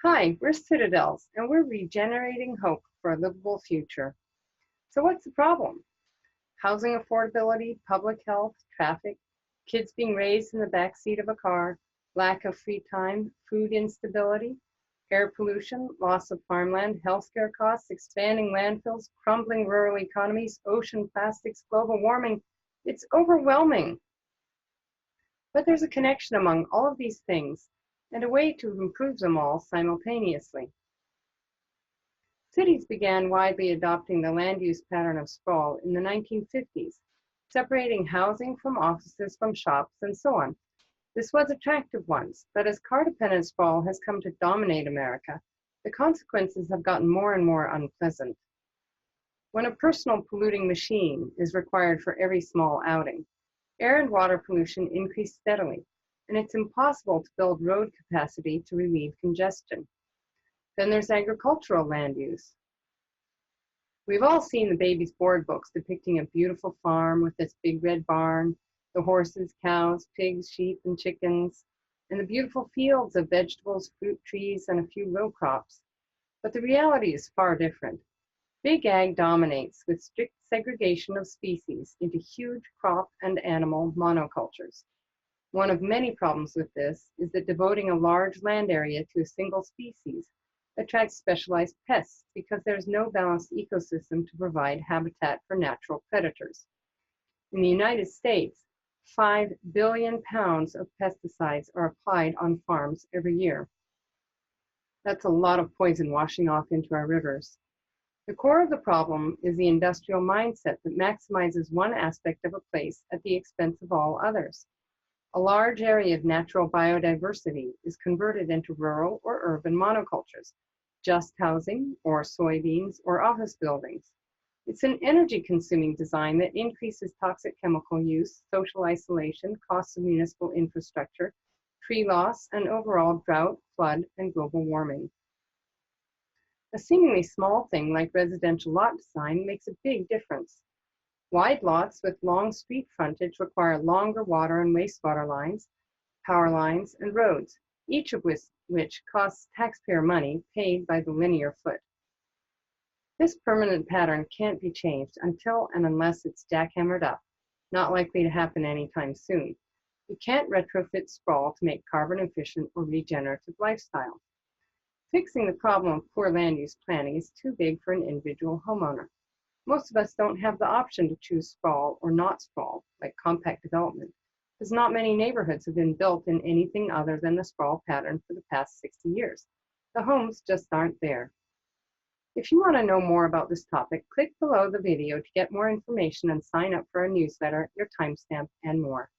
Hi, we're Citadels, and we're regenerating hope for a livable future. So what's the problem? Housing affordability, public health, traffic, kids being raised in the backseat of a car, lack of free time, food instability, air pollution, loss of farmland, healthcare costs, expanding landfills, crumbling rural economies, ocean plastics, global warming. It's overwhelming. But there's a connection among all of these things and a way to improve them all simultaneously. Cities began widely adopting the land use pattern of sprawl in the 1950s, separating housing from offices from shops and so on. This was attractive once, but as car-dependent sprawl has come to dominate America, the consequences have gotten more and more unpleasant. When a personal polluting machine is required for every small outing, air and water pollution increase steadily, and it's impossible to build road capacity to relieve congestion. Then there's agricultural land use. We've all seen the baby's board books depicting a beautiful farm with this big red barn, the horses, cows, pigs, sheep, and chickens, and the beautiful fields of vegetables, fruit trees, and a few row crops. But the reality is far different. Big ag dominates with strict segregation of species into huge crop and animal monocultures. One of many problems with this is that devoting a large land area to a single species attracts specialized pests because there's no balanced ecosystem to provide habitat for natural predators. In the United States, 5 billion pounds of pesticides are applied on farms every year. That's a lot of poison washing off into our rivers. The core of the problem is the industrial mindset that maximizes one aspect of a place at the expense of all others. A large area of natural biodiversity is converted into rural or urban monocultures, just housing or soybeans or office buildings. It's an energy-consuming design that increases toxic chemical use, social isolation, costs of municipal infrastructure, tree loss, and overall drought, flood, and global warming. A seemingly small thing like residential lot design makes a big difference. Wide lots with long street frontage require longer water and wastewater lines, power lines, and roads, each of which costs taxpayer money paid by the linear foot. This permanent pattern can't be changed until and unless it's jackhammered up, not likely to happen anytime soon. You can't retrofit sprawl to make carbon efficient or regenerative lifestyle. Fixing the problem of poor land use planning is too big for an individual homeowner. Most of us don't have the option to choose sprawl or not sprawl, like compact development, because not many neighborhoods have been built in anything other than the sprawl pattern for the past 60 years. The homes just aren't there. If you want to know more about this topic, click below the video to get more information and sign up for our newsletter, your timestamp, and more.